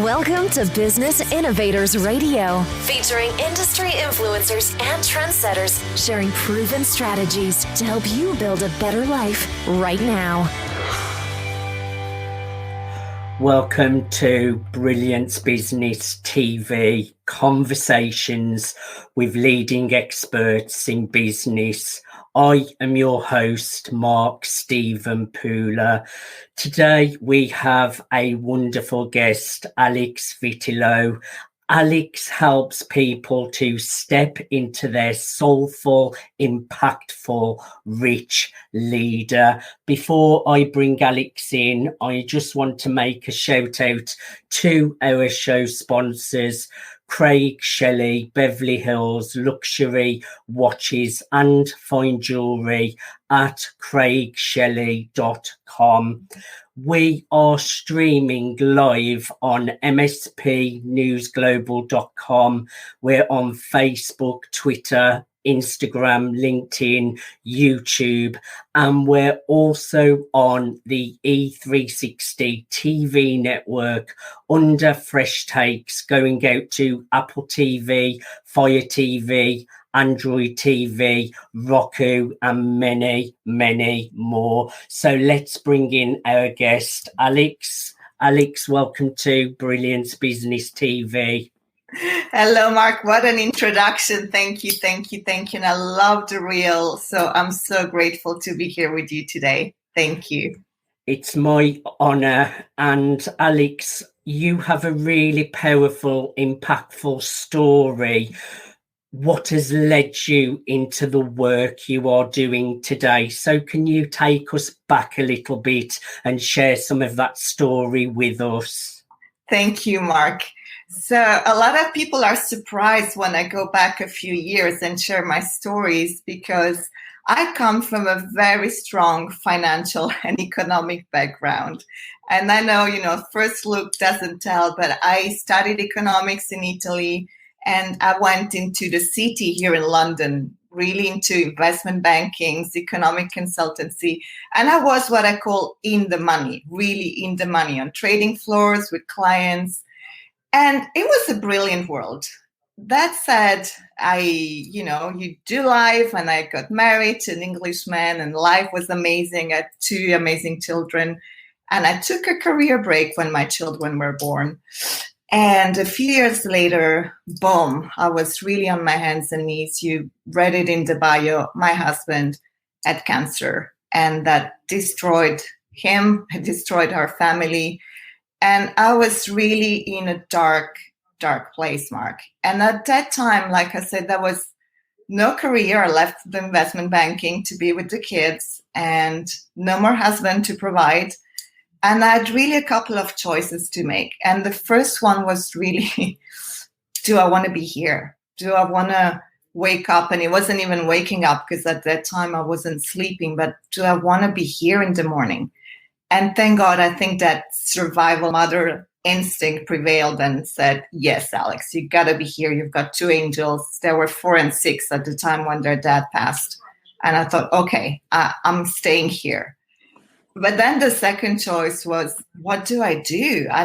Welcome to Business Innovators Radio, featuring industry influencers and trendsetters sharing proven strategies to help you build a better life right now. Welcome to Brilliance Business TV, conversations with leading experts in business. I am your host, Mark Stephen Pooler. Today we have a wonderful guest, Alex Vitillo. Alex helps people to step into their soulful, impactful, rich leader. Before I bring Alex in, I just want to make a shout out to our show sponsors, Craig Shelley, Beverly Hills Luxury Watches and Fine Jewellery at craigshelley.com. We are streaming live on mspnewsglobal.com. We're on Facebook, Twitter, Instagram, LinkedIn, YouTube, and we're also on the E360 TV network under Fresh Takes, going out to Apple TV, Fire TV, Android TV, Roku, and many, many more. So let's bring in our guest, Alex. Alex, welcome to Brilliance Business TV. Hello, Mark. What an introduction. Thank you. And I love the reel. So I'm so grateful to be here with you today. Thank you. It's my honor. And Alex, you have a really powerful, impactful story. What has led you into the work you are doing today? So can you take us back a little bit and share some of that story with us? Thank you, Mark. So a lot of people are surprised when I go back a few years and share my stories, because I come from a very strong financial and economic background. And I know, first look doesn't tell, but I studied economics in Italy, and I went into the city here in London, really into investment banking, economic consultancy. And I was what I call in the money, really in the money, on trading floors with clients. And it was a brilliant world. That said, you do life, and I got married to an Englishman, and life was amazing. I had 2 amazing children. And I took a career break when my children were born. And a few years later, boom, I was really on my hands and knees. You read it in the bio. My husband had cancer, and that destroyed him, it destroyed our family. And I was really in a dark, dark place, Mark. And at that time, like I said, there was no career. I left the investment banking to be with the kids, and no more husband to provide. And I had really a couple of choices to make. And the first one was really, do I want to be here? Do I want to wake up? And it wasn't even waking up, because at that time I wasn't sleeping, but do I want to be here in the morning? And thank God, I think that survival mother instinct prevailed and said, yes, Alex, you got to be here. You've got 2 angels. There were 4 and 6 at the time when their dad passed. And I thought, okay, I'm staying here. But then the second choice was, what do? I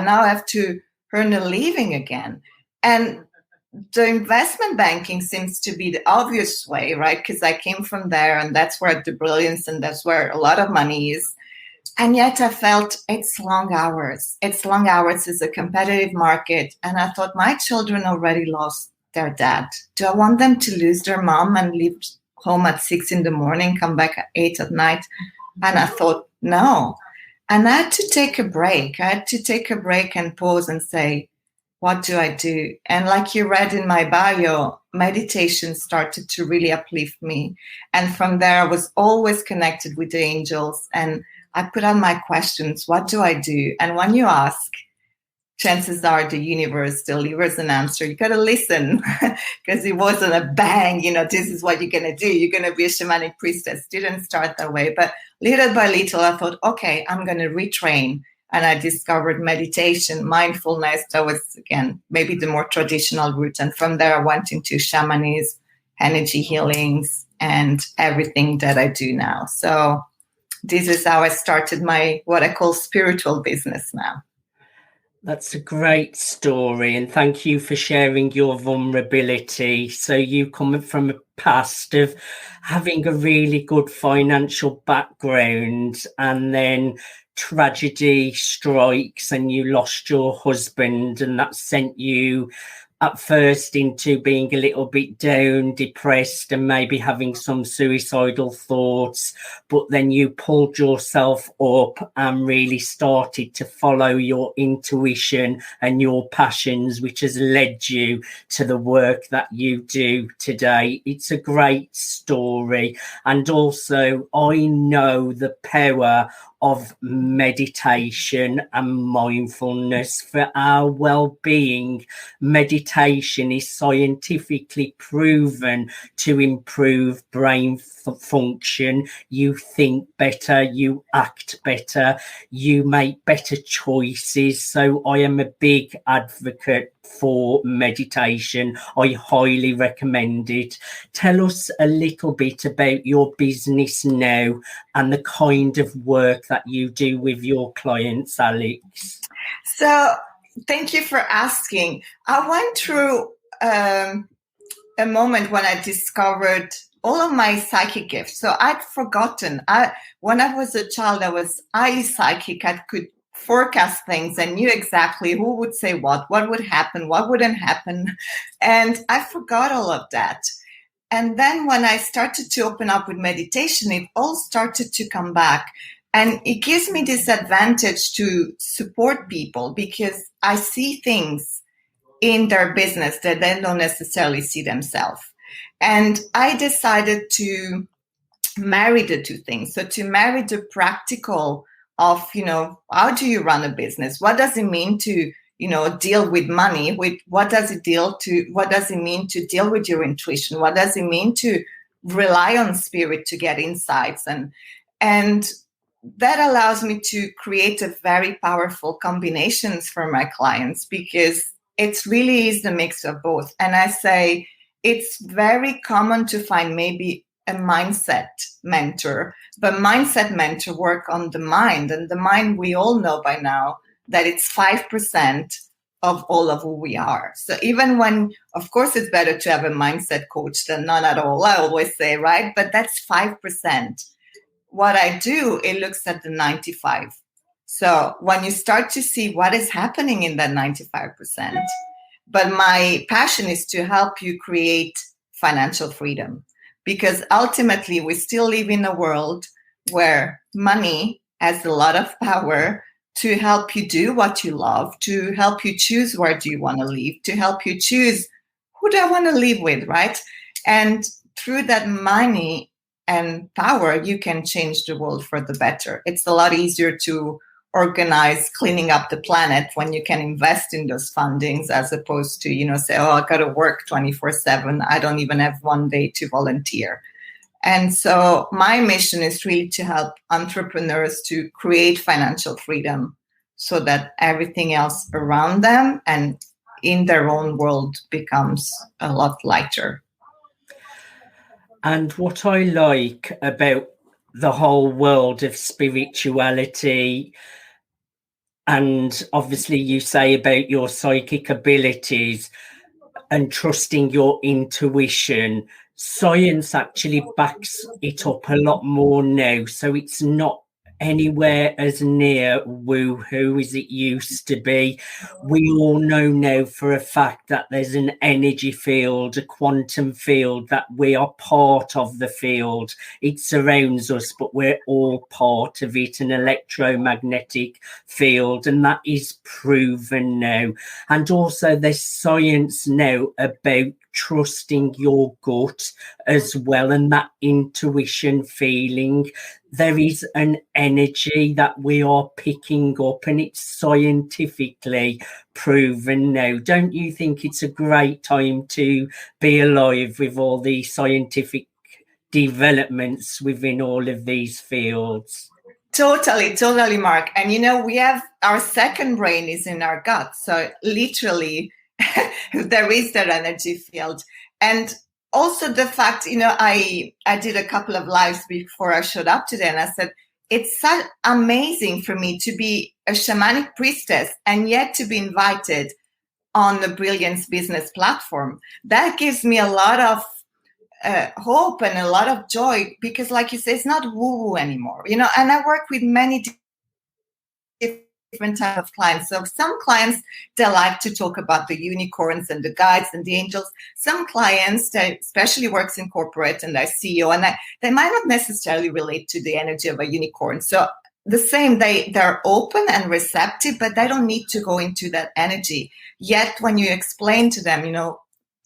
now have to earn a living again. And the investment banking seems to be the obvious way, right? Because I came from there, and that's where the brilliance, and that's where a lot of money is. And yet I felt it's long hours. It's a competitive market. And I thought, my children already lost their dad. Do I want them to lose their mom and leave home at 6 a.m, come back at 8 at night? And I thought, no. And I had to take a break. And pause and say, what do I do? And like you read in my bio, meditation started to really uplift me. And from there, I was always connected with the angels. And I put on my questions, what do I do? And when you ask, chances are the universe delivers an answer. You got to listen, because it wasn't a bang, this is what you're going to do. You're going to be a shamanic priestess. Didn't start that way. But little by little, I thought, okay, I'm going to retrain. And I discovered meditation, mindfulness. That was, again, maybe the more traditional route. And from there, I went into shamanism, energy healings, and everything that I do now. So this is how I started my, what I call spiritual business now. That's a great story, and thank you for sharing your vulnerability. So you come from a past of having a really good financial background, and then tragedy strikes and you lost your husband, and that sent you at first into being a little bit down, depressed, and maybe having some suicidal thoughts. But then you pulled yourself up and really started to follow your intuition and your passions, which has led you to the work that you do today. It's a great story. And also, I know the power of meditation and mindfulness for our well-being. Meditation is scientifically proven to improve brain function. You think better, you act better, you make better choices. So I am a big advocate for meditation. I highly recommend it. Tell us a little bit about your business now and the kind of work that you do with your clients, Alex. So thank you for asking. I went through a moment when I discovered all of my psychic gifts. So I'd forgotten. When I was a child, I was highly psychic. I could forecast things and knew exactly who would say what would happen, what wouldn't happen. And I forgot all of that. And then when I started to open up with meditation, it all started to come back. And it gives me this advantage to support people because I see things in their business that they don't necessarily see themselves. And I decided to marry the two things. So to marry the practical of, how do you run a business? What does it mean to, deal with money? What does it mean to deal with your intuition? What does it mean to rely on spirit to get insights? And that allows me to create a very powerful combinations for my clients because it really is the mix of both. And I say it's very common to find maybe a mindset mentor, but mindset mentor work on the mind, and the mind we all know by now that it's 5% of all of who we are. So even when, of course, it's better to have a mindset coach than none at all, I always say, right? But that's 5%. What I do, it looks at the 95. So when you start to see what is happening in that 95%, but my passion is to help you create financial freedom, because ultimately we still live in a world where money has a lot of power to help you do what you love, to help you choose where do you want to live, to help you choose who do I want to live with, right? And through that money and power, you can change the world for the better. It's a lot easier to organize cleaning up the planet when you can invest in those fundings as opposed to, say, oh, I got to work 24/7. I don't even have one day to volunteer. And so my mission is really to help entrepreneurs to create financial freedom so that everything else around them and in their own world becomes a lot lighter. And what I like about the whole world of spirituality, and obviously you say about your psychic abilities and trusting your intuition, science actually backs it up a lot more now. So it's not anywhere as near woo-hoo as it used to be. We all know now for a fact that there's an energy field, a quantum field, that we are part of the field. It surrounds us, but we're all part of it, an electromagnetic field, and that is proven now. And also there's science now about trusting your gut as well, and that intuition feeling. There is an energy that we are picking up, and it's scientifically proven now. Don't you think it's a great time to be alive with all the scientific developments within all of these fields? Totally, Mark. And we have our second brain is in our gut. So literally there is that energy field. And also the fact, I did a couple of lives before I showed up today, and I said, it's so amazing for me to be a shamanic priestess and yet to be invited on the Brilliance Business platform. That gives me a lot of hope and a lot of joy, because like you say, it's not woo-woo anymore, and I work with many different types of clients. So some clients, they like to talk about the unicorns and the guides and the angels. Some clients that especially works in corporate and they're CEO, and they might not necessarily relate to the energy of a unicorn. So the same, they're open and receptive, but they don't need to go into that energy. Yet when you explain to them,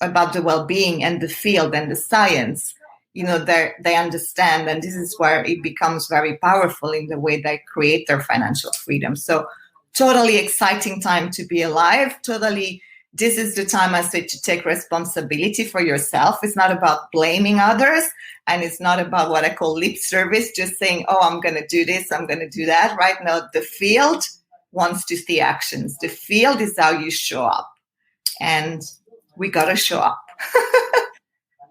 about the well-being and the field and the science, they understand, and this is where it becomes very powerful in the way they create their financial freedom. So totally exciting time to be alive. Totally, this is the time, I say, to take responsibility for yourself. It's not about blaming others, and it's not about what I call lip service, just saying, oh, I'm going to do this, I'm going to do that. Right now, the field wants to see actions. The field is how you show up, and we got to show up.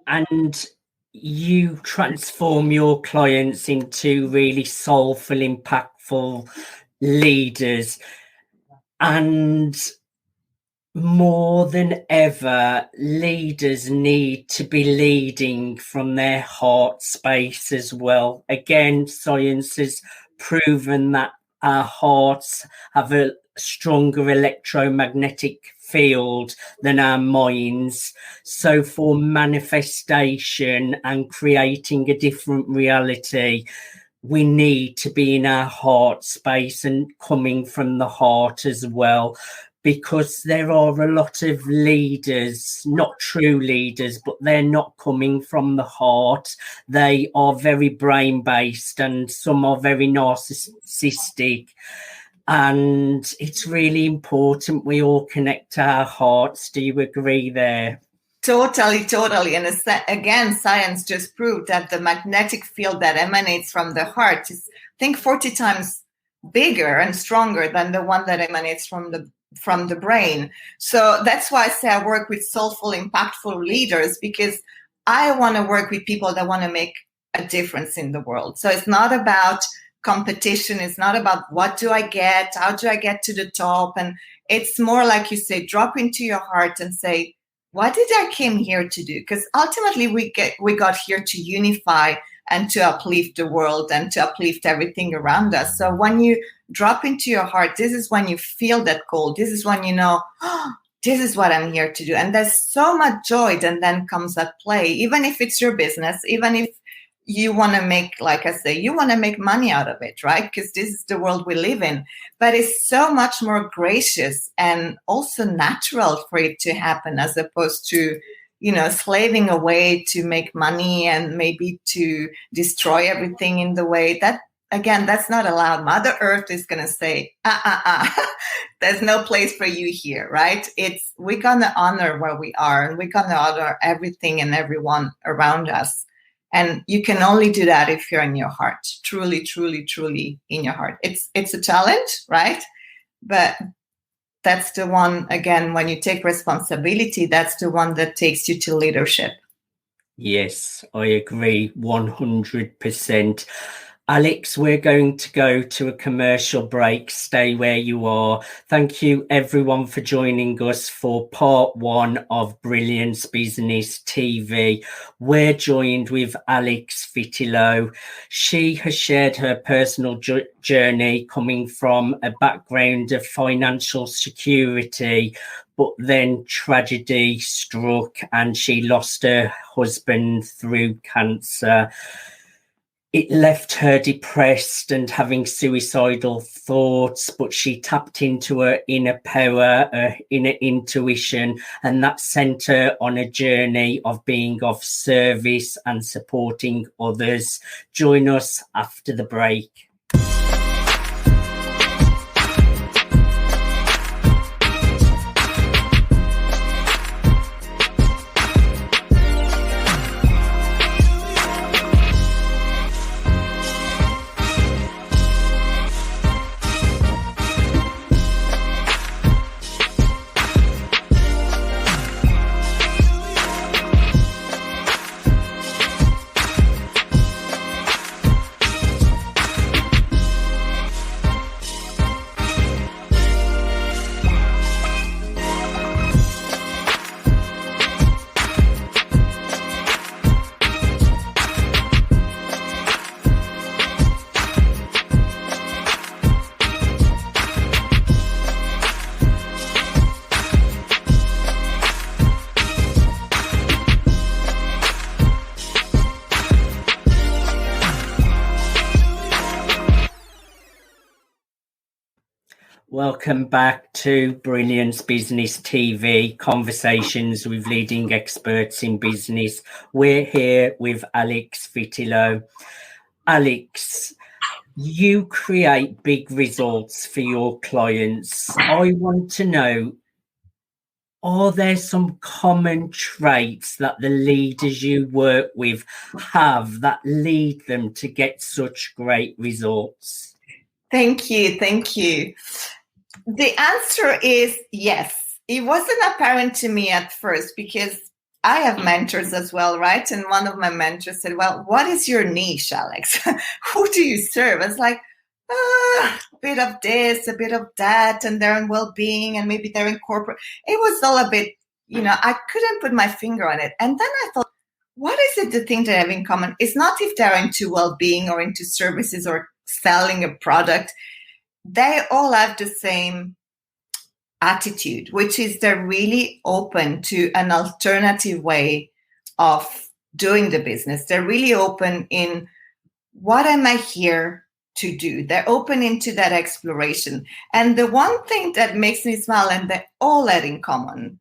And you transform your clients into really soulful, impactful leaders. And more than ever, leaders need to be leading from their heart space as well. Again, science has proven that our hearts have a stronger electromagnetic field than our minds. So for manifestation and creating a different reality, we need to be in our heart space and coming from the heart as well, because there are a lot of leaders, not true leaders, but they're not coming from the heart. They are very brain-based, and some are very narcissistic. And it's really important we all connect to our hearts. Do you agree there? Totally. And again, science just proved that the magnetic field that emanates from the heart is, I think, 40 times bigger and stronger than the one that emanates from the brain. So that's why I say I work with soulful, impactful leaders, because I want to work with people that want to make a difference in the world. So it's not about competition. It's not about what do I get, how do I get to the top. And it's more like you say, drop into your heart and say, what did I came here to do? Because ultimately we got here to unify and to uplift the world and to uplift everything around us. So when you drop into your heart, this is when you feel that call. This is when you know, oh, this is what I'm here to do. And there's so much joy that then comes at play, even if it's your business, even if you want to make, like I say, you want to make money out of it, right? Because this is the world we live in. But it's so much more gracious and also natural for it to happen, as opposed to, slaving away to make money and maybe to destroy everything in the way that, again, that's not allowed. Mother Earth is going to say, there's no place for you here, right? We're going to honor where we are, and we're going to honor everything and everyone around us. And you can only do that if you're in your heart, truly, truly, truly in your heart. It's a challenge, right? But that's the one, again, when you take responsibility, that's the one that takes you to leadership. Yes, I agree 100%. Alex, we're going to go to a commercial break. Stay where you are. Thank you, everyone, for joining us for part 1 of Brilliance Business TV. We're joined with Alex Vitillo. She has shared her personal journey coming from a background of financial security, but then tragedy struck and she lost her husband through cancer. It left her depressed and having suicidal thoughts, but she tapped into her inner power, her inner intuition, and that sent her on a journey of being of service and supporting others. Join us after the break. Welcome back to Brilliance Business TV, conversations with leading experts in business. We're here with Alex Vitillo. Alex, you create big results for your clients. I want to know, are there some common traits that the leaders you work with have that lead them to get such great results? Thank you. The answer is yes. It wasn't apparent to me at first because I have mentors as well, right? And one of my mentors said, well, what is your niche, Alex? Who do you serve? I was like, a bit of this, a bit of that, and they're in well-being, and maybe they're in corporate. It was all a bit, I couldn't put my finger on it. And then I thought, what is it the thing they have in common? It's not if they're into well-being or into services or selling a product. They all have the same attitude, which is they're really open to an alternative way of doing the business. They're really open in, what am I here to do? They're open into that exploration. And the one thing that makes me smile, and they all have in common,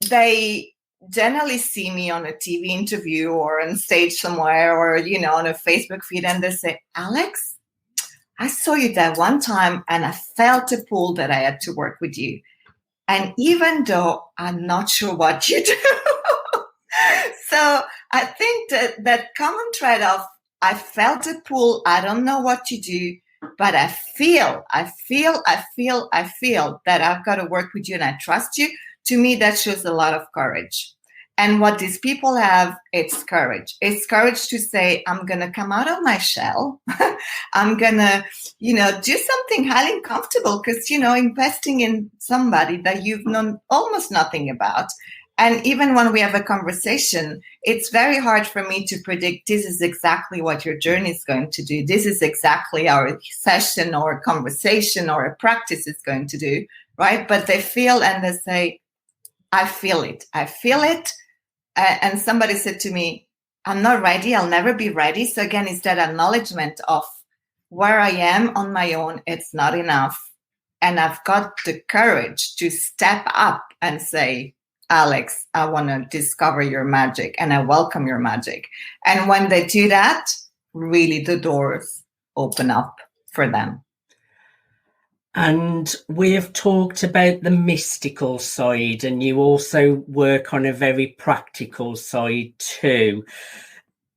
they generally see me on a TV interview or on stage somewhere or, on a Facebook feed, and they say, Alex, I saw you that one time and I felt a pull that I had to work with you. And even though I'm not sure what you do. So I think that common thread of, I felt a pull, I don't know what you do, but I feel that I've got to work with you and I trust you. To me, that shows a lot of courage. And what these people have, it's courage. It's courage to say, I'm going to come out of my shell. I'm going to, do something highly uncomfortable because, investing in somebody that you've known almost nothing about. And even when we have a conversation, it's very hard for me to predict this is exactly what your journey is going to do. This is exactly our session or conversation or a practice is going to do, right? But they feel and they say, I feel it. And somebody said to me, I'm not ready. I'll never be ready. So again, it's that acknowledgement of where I am on my own. It's not enough. And I've got the courage to step up and say, Alex, I want to discover your magic and I welcome your magic. And when they do that, really the doors open up for them. And we've talked about the mystical side, and you also work on a very practical side too.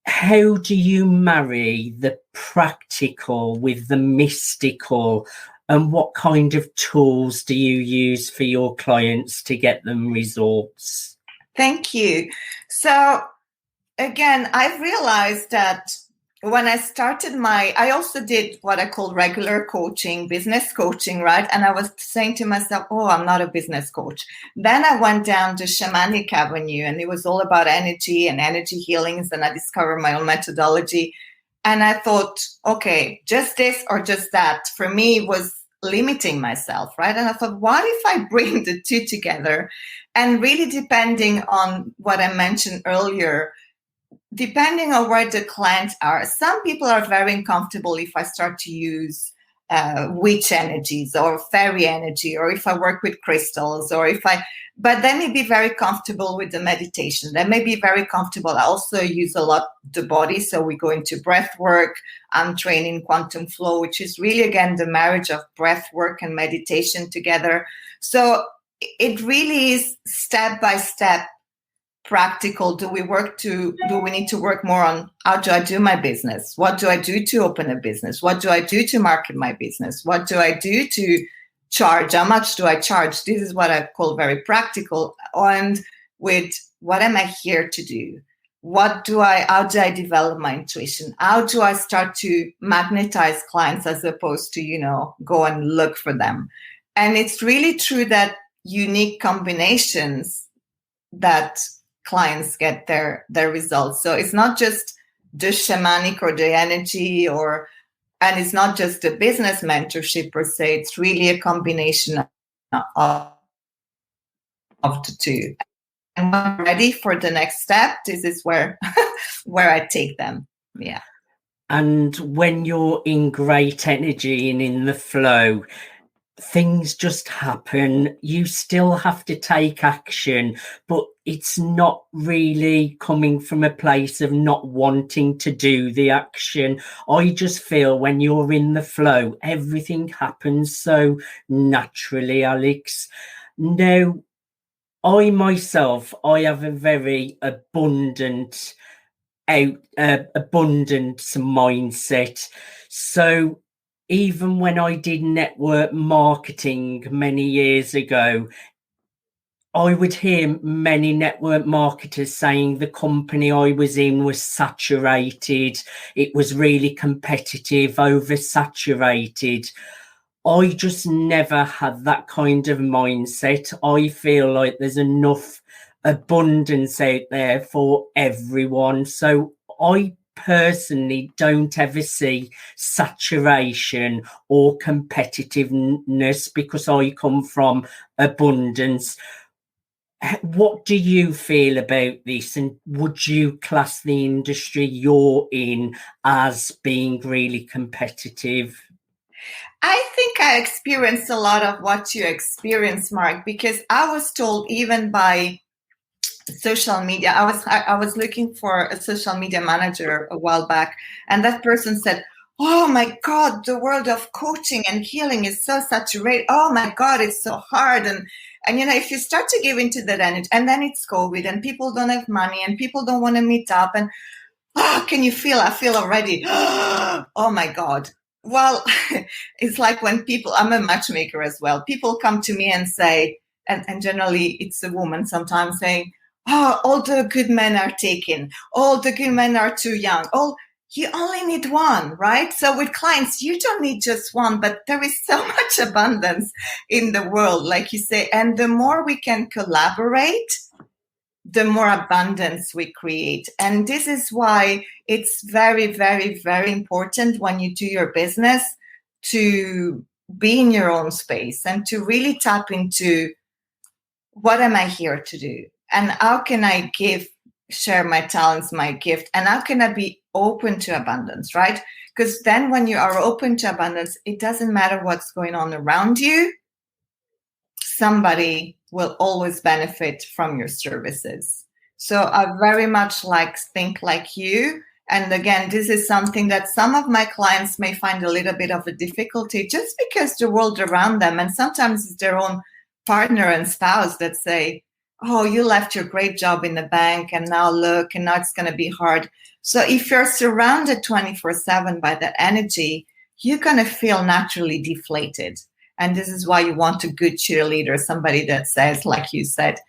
How do you marry the practical with the mystical, and what kind of tools do you use for your clients to get them results? Thank you. So again, I've realized that when I started I also did what I call regular coaching, business coaching, right? And I was saying to myself, oh, I'm not a business coach. Then I went down the shamanic avenue and it was all about energy and energy healings. And I discovered my own methodology. And I thought, okay, just this or just that for me was limiting myself, right? And I thought, what if I bring the two together? And really depending on what I mentioned earlier, depending on where the clients are, some people are very uncomfortable if I start to use witch energies or fairy energy, or if I work with crystals, but they may be very comfortable with the meditation. They may be very comfortable. I also use a lot the body. So we go into breath work. I'm training quantum flow, which is really, again, the marriage of breath work and meditation together. So it really is step by step. Practical. Do we need to work more on how do I do my business? What do I do to open a business? What do I do to market my business? What do I do to charge? How much do I charge? This is what I call very practical. And with what am I here to do? How do I develop my intuition? How do I start to magnetize clients as opposed to, go and look for them? And it's really through that unique combinations that clients get their results. So it's not just the shamanic or the energy and it's not just the business mentorship per se. It's really a combination of the two. And when I'm ready for the next step, this is where I take them. Yeah. And when you're in great energy and in the flow, things just happen. You still have to take action, but it's not really coming from a place of not wanting to do the action. I just feel when you're in the flow, everything happens so naturally, Alex. Now, I myself, I have a very abundant abundance mindset. So even when I did network marketing many years ago, I would hear many network marketers saying the company I was in was saturated. It was really competitive, oversaturated. I just never had that kind of mindset. I feel like there's enough abundance out there for everyone. So I personally don't ever see saturation or competitiveness because I come from abundance. What do you feel about this? And would you class the industry you're in as being really competitive? I think I experienced a lot of what you experienced, Mark, because I was told even by social media. I was looking for a social media manager a while back, and that person said, "Oh my God, the world of coaching and healing is so saturated. Oh my God, it's so hard." And if you start to give into that energy, and then it's COVID, and people don't have money, and people don't want to meet up, and can you feel? I feel already. Oh my God. Well, it's like when I'm a matchmaker as well. People come to me and say, and generally it's a woman sometimes saying, "Oh, all the good men are taken. All the good men are too young. You only need one," right? So with clients, you don't need just one, but there is so much abundance in the world, like you say. And the more we can collaborate, the more abundance we create. And this is why it's very, very, very important when you do your business to be in your own space and to really tap into what am I here to do? And how can I share my talents, my gift, and how can I be open to abundance, right? Because then when you are open to abundance, it doesn't matter what's going on around you. Somebody will always benefit from your services. So I very much think like you. And again, this is something that some of my clients may find a little bit of a difficulty just because the world around them, and sometimes it's their own partner and spouse that say, "Oh, you left your great job in the bank and now look, and now it's going to be hard." So if you're surrounded 24/7 by that energy, you're going to feel naturally deflated. And this is why you want a good cheerleader, somebody that says, like you said,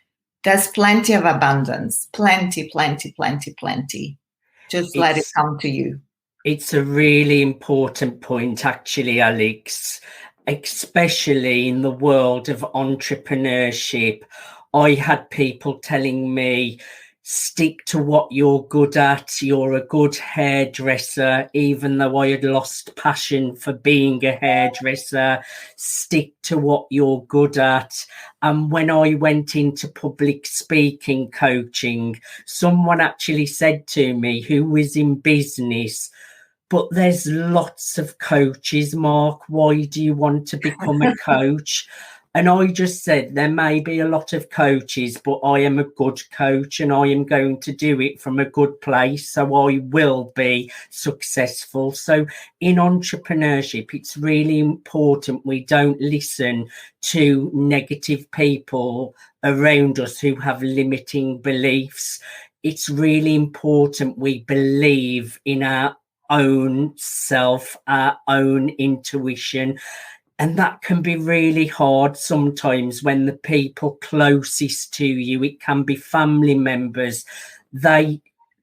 there's plenty of abundance, plenty, plenty, plenty, plenty. Just let it come to you. It's a really important point, actually, Alex, especially in the world of entrepreneurship. I had people telling me, stick to what you're good at. You're a good hairdresser, even though I had lost passion for being a hairdresser. Stick to what you're good at. And when I went into public speaking coaching, someone actually said to me who was in business, "But there's lots of coaches, Mark. Why do you want to become a coach?" And I just said, there may be a lot of coaches, but I am a good coach and I am going to do it from a good place. So I will be successful. So in entrepreneurship, it's really important we don't listen to negative people around us who have limiting beliefs. It's really important we believe in our own self, our own intuition. And that can be really hard sometimes when the people closest to you, it can be family members, they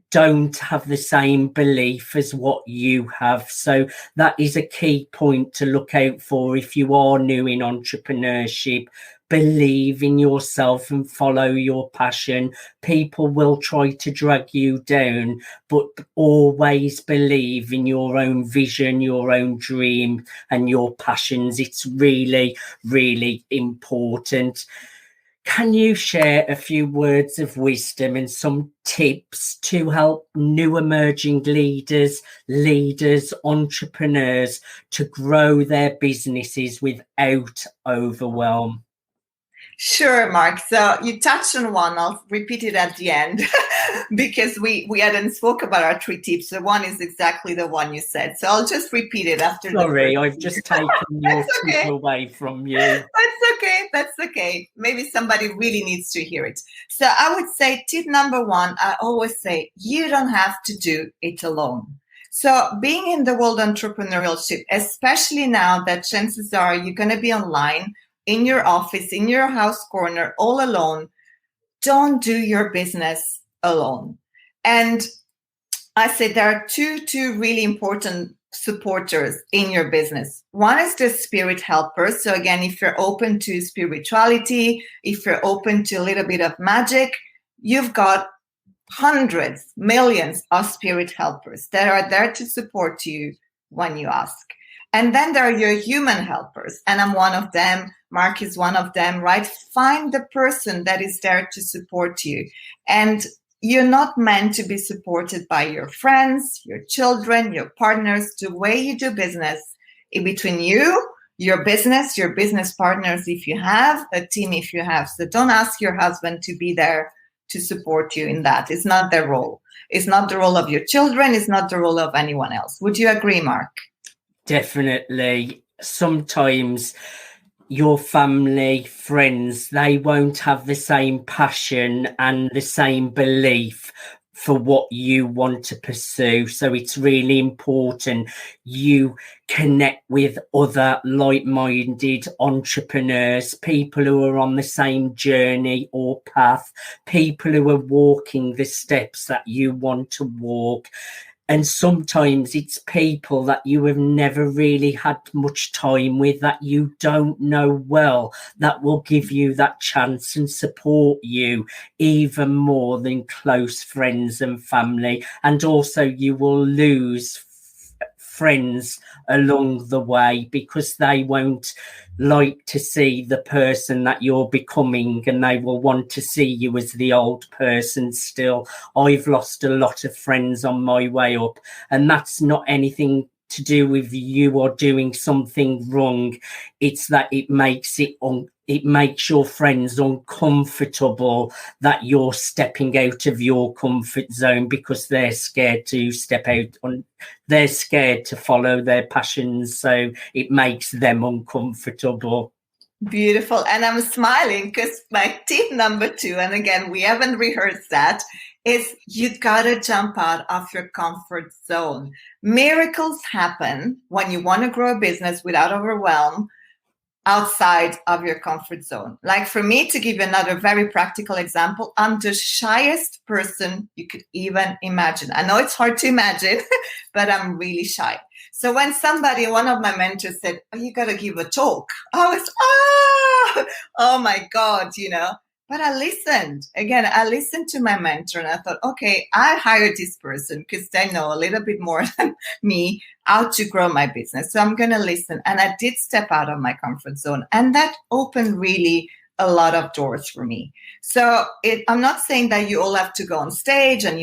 don't have the same belief as what you have. So that is a key point to look out for if you are new in entrepreneurship. Believe in yourself and follow your passion. People will try to drag you down, but always believe in your own vision, your own dream, and your passions. It's really, really important. Can you share a few words of wisdom and some tips to help new emerging leaders, entrepreneurs to grow their businesses without overwhelm? Sure, Mark. So you touched on one. I'll repeat it at the end because we hadn't spoke about our 3 tips. So one is exactly the one you said. So I'll just repeat it after. Sorry, I've just taken your tip away from you. That's okay. Maybe somebody really needs to hear it. So I would say tip number 1, I always say, you don't have to do it alone. So being in the world entrepreneurship, especially now that chances are you're going to be online, in your office, in your house corner, all alone, don't do your business alone. And I say there are two really important supporters in your business. One is the spirit helpers. So again, if you're open to spirituality, if you're open to a little bit of magic, you've got hundreds, millions of spirit helpers that are there to support you when you ask. And then there are your human helpers, and I'm one of them. Mark is one of them, right? Find the person that is there to support you. And you're not meant to be supported by your friends, your children, your partners. The way you do business in between you, your business partners, if you have a team, if you have. So don't ask your husband to be there to support you in that. It's not their role. It's not the role of your children. It's not the role of anyone else. Would you agree, Mark? Definitely. Sometimes your family, friends, they won't have the same passion and the same belief for what you want to pursue. So it's really important you connect with other like-minded entrepreneurs, people who are on the same journey or path, people who are walking the steps that you want to walk. And sometimes it's people that you have never really had much time with, that you don't know well, that will give you that chance and support you even more than close friends and family. And also you will lose friends along the way because they won't like to see the person that you're becoming, and they will want to see you as the old person still. I've lost a lot of friends on my way up, and that's not anything to do with you or doing something wrong. It's that it makes your friends uncomfortable that you're stepping out of your comfort zone because they're scared to step out they're scared to follow their passions, so it makes them uncomfortable. Beautiful. And I'm smiling because my tip number 2, and again, we haven't rehearsed that, is you gotta jump out of your comfort zone. Miracles happen when you want to grow a business without overwhelm outside of your comfort zone. Like for me, to give you another very practical example, I'm the shyest person you could even imagine. I know it's hard to imagine, but I'm really shy. So when one of my mentors said, "Oh, you got to give a talk," I was, oh my God, But I listened. Again, I listened to my mentor and I thought, okay, I hired this person because they know a little bit more than me how to grow my business. So I'm going to listen. And I did step out of my comfort zone. And that opened really a lot of doors for me. So I'm not saying that you all have to go on stage and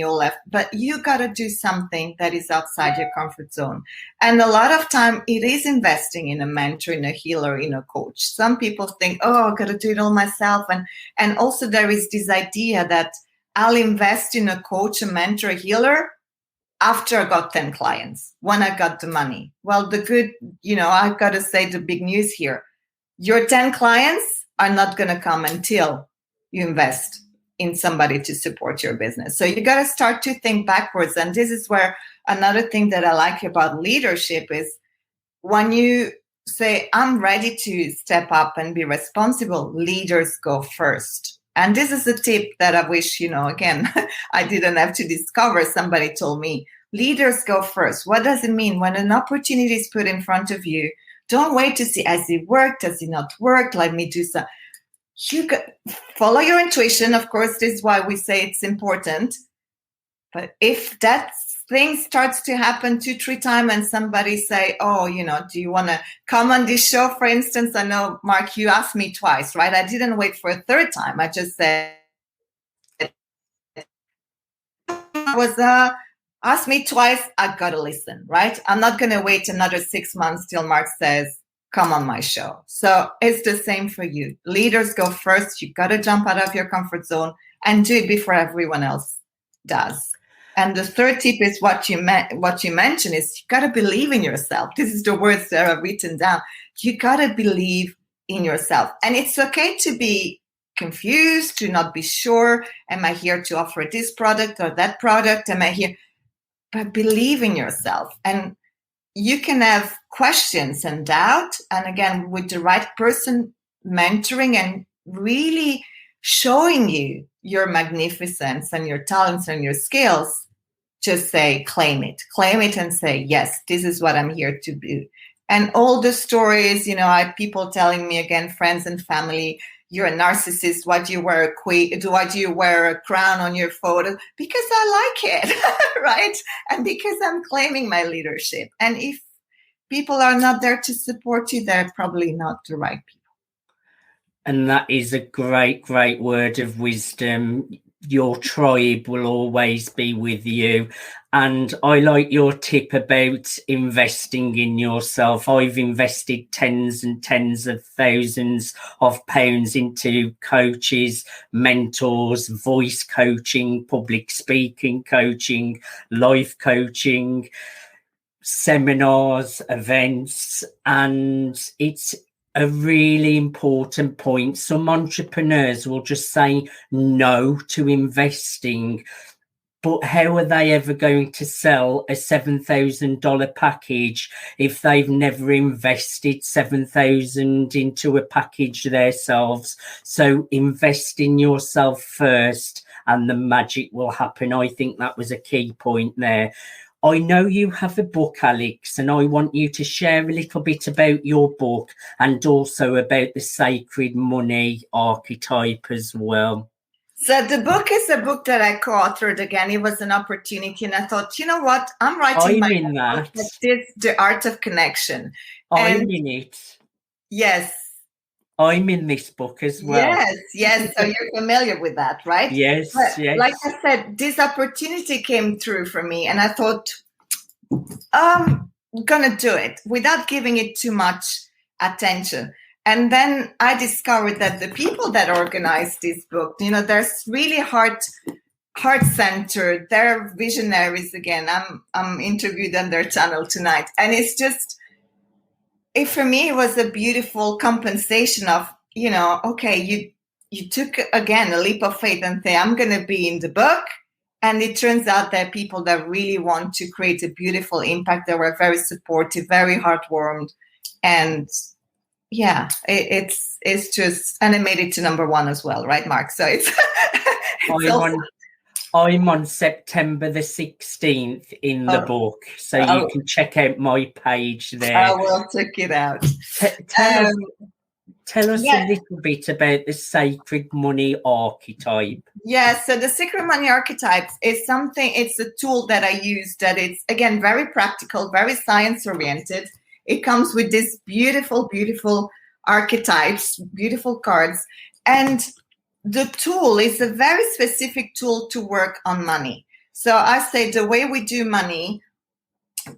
but you got to do something that is outside your comfort zone. And a lot of time it is investing in a mentor, in a healer, in a coach. Some people think, oh, I got to do it all myself. And also there is this idea that I'll invest in a coach, a mentor, a healer after I got 10 clients, when I got the money. Well, I've got to say the big news here. Your 10 clients are not going to come until you invest in somebody to support your business. So you got to start to think backwards. And this is where another thing that I like about leadership is when you say, I'm ready to step up and be responsible, leaders go first. And this is a tip that I wish, again, I didn't have to discover. Somebody told me, leaders go first. What does it mean? When an opportunity is put in front of you, don't wait to see, has it worked? Does it not work? Let me do some. You follow your intuition. Of course, this is why we say it's important. But if that things starts to happen 2-3 times and somebody say, oh, do you want to come on this show, for instance? I know, Mark, you asked me twice, right? I didn't wait for a third time. I just said, asked me twice, I got to listen, right? I'm not going to wait another 6 months till Mark says, come on my show. So it's the same for you. Leaders go first. You got to jump out of your comfort zone and do it before everyone else does. And the third tip is what you mentioned is you got to believe in yourself. This is the words that are written down. You got to believe in yourself. And it's okay to be confused, to not be sure. Am I here to offer this product or that product? Am I here? But believe in yourself. And you can have questions and doubt. And again, with the right person mentoring and really showing you your magnificence and your talents and your skills, just say, claim it and say, yes, this is what I'm here to do. And all the stories, I have people telling me, again, friends and family, you're a narcissist. Why do you wear a queen? Why do you wear a crown on your photo? Because I like it, right? And because I'm claiming my leadership. And if people are not there to support you, they're probably not the right people. And that is a great, great word of wisdom. Your tribe will always be with you. And I like your tip about investing in yourself. I've invested tens and tens of thousands of pounds into coaches, mentors, voice coaching, public speaking coaching, life coaching, seminars, events, and it's a really important point. Some entrepreneurs will just say no to investing, but how are they ever going to sell a $7,000 package if they've never invested $7,000 into a package themselves? So invest in yourself first and the magic will happen. I think that was a key point there. I know you have a book, Alex, and I want you to share a little bit about your book and also about the Sacred Money Archetype as well. So the book is a book that I co-authored again. It was an opportunity, and I thought, you know what? I'm writing my book. It's The Art of Connection. I'm in it. Yes. I'm in this book as well. Yes. So you're familiar with that, right? Yes, yes. Like I said, this opportunity came through for me, and I thought, I'm gonna do it without giving it too much attention. And then I discovered that the people that organized this book, they're really heart-centered. They're visionaries. Again, I'm interviewed on their channel tonight, and it's just. For me, it was a beautiful compensation of, okay, you took, again, a leap of faith and say, I'm going to be in the book. And it turns out that people that really want to create a beautiful impact, they were very supportive, very heartwarmed. And yeah, it's just, and it made it to #1 as well, right, Mark? So it's I'm on September the 16th in the book, so you can check out my page there. I will check it out. Tell us a little bit about the Sacred Money Archetype. Yeah, so the Sacred Money Archetypes is it's a tool that I use that it's, again, very practical, very science-oriented. It comes with these beautiful, beautiful archetypes, beautiful cards, and the tool is a very specific tool to work on money. So I say the way we do money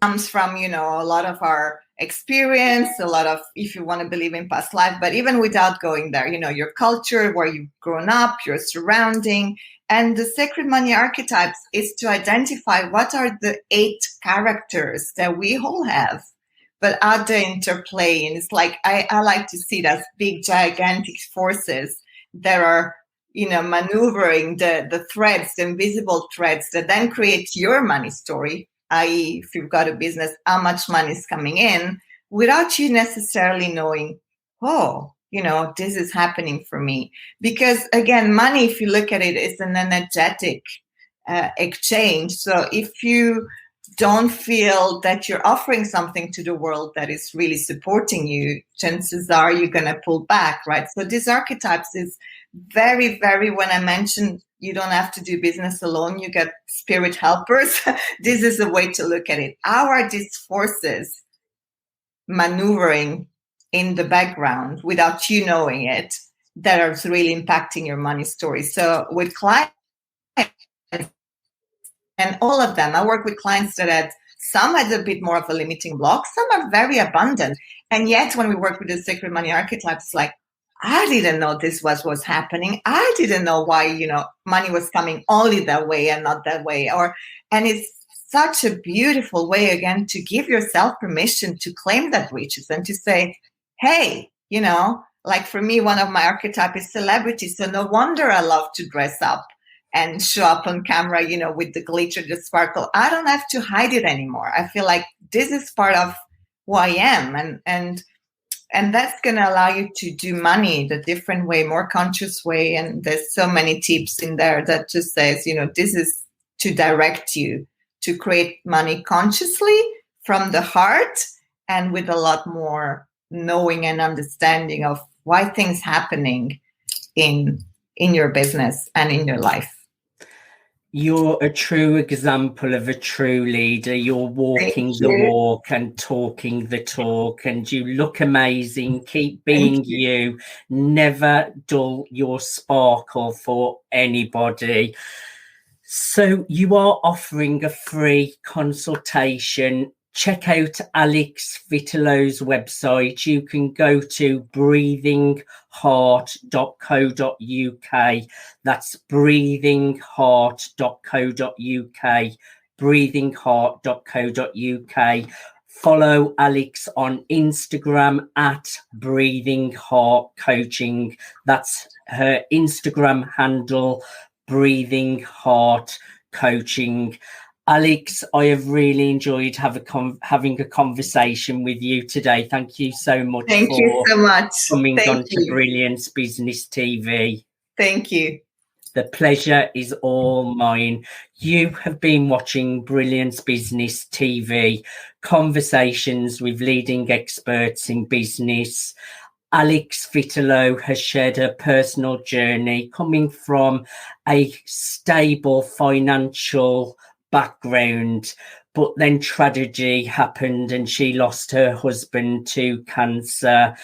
comes from, a lot of our experience, a lot of, if you want to believe in past life, but even without going there, your culture, where you've grown up, your surrounding. And the Sacred Money Archetypes is to identify what are the 8 characters that we all have, but how they interplay. And it's like, I like to see it as big, gigantic forces that are, maneuvering the threads, the invisible threads that then create your money story, i.e., if you've got a business, how much money is coming in without you necessarily knowing, this is happening for me. Because again, money, if you look at it, is an energetic exchange. So if you don't feel that you're offering something to the world that is really supporting you, chances are you're going to pull back, right? So these archetypes is very, very, when I mentioned you don't have to do business alone, you get spirit helpers. This is a way to look at it. How are these forces maneuvering in the background without you knowing it that are really impacting your money story? So with clients, and all of them, I work with clients that had some had a bit more of a limiting block, some are very abundant. And yet when we work with the Sacred Money Archetypes, it's like, I didn't know this was happening. I didn't know why, money was coming only that way and not that way. And it's such a beautiful way, again, to give yourself permission to claim that riches and to say, hey, like for me, one of my archetypes is celebrity. So no wonder I love to dress up and show up on camera, with the glitter, the sparkle. I don't have to hide it anymore. I feel like this is part of who I am. And that's going to allow you to do money the different way, more conscious way. And there's so many tips in there that just says, this is to direct you to create money consciously from the heart and with a lot more knowing and understanding of why things happening in your business and in your life. You're a true example of a true leader. You're walking the walk and talking the talk, and you look amazing. Keep being you. Never dull your sparkle for anybody. So you are offering a free consultation. Check out Alex Vitillo's website. You can go to breathingheart.co.uk. That's breathingheart.co.uk. breathingheart.co.uk. Follow Alex on Instagram at Breathing Heart Coaching. That's her Instagram handle, Breathing Heart Coaching. Alex, I have really enjoyed having a conversation with you today. Thank you so much. Thank you so much. Coming on to Brilliance Business TV. Thank you. The pleasure is all mine. You have been watching Brilliance Business TV, conversations with leading experts in business. Alex Vitillo has shared her personal journey coming from a stable financial background, but then tragedy happened and she lost her husband to cancer,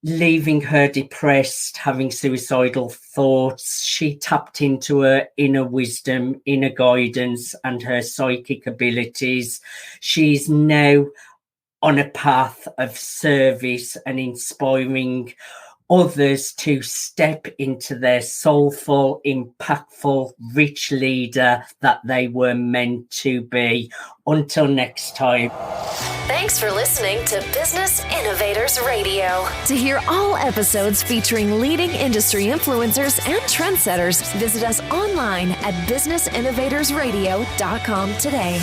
leaving her depressed, having suicidal thoughts. She tapped into her inner wisdom, inner guidance, and her psychic abilities. She's now on a path of service and inspiring others to step into their soulful, impactful, rich leader that they were meant to be. Until next time. Thanks for listening to Business Innovators Radio. To hear all episodes featuring leading industry influencers and trendsetters, visit us online at businessinnovatorsradio.com today.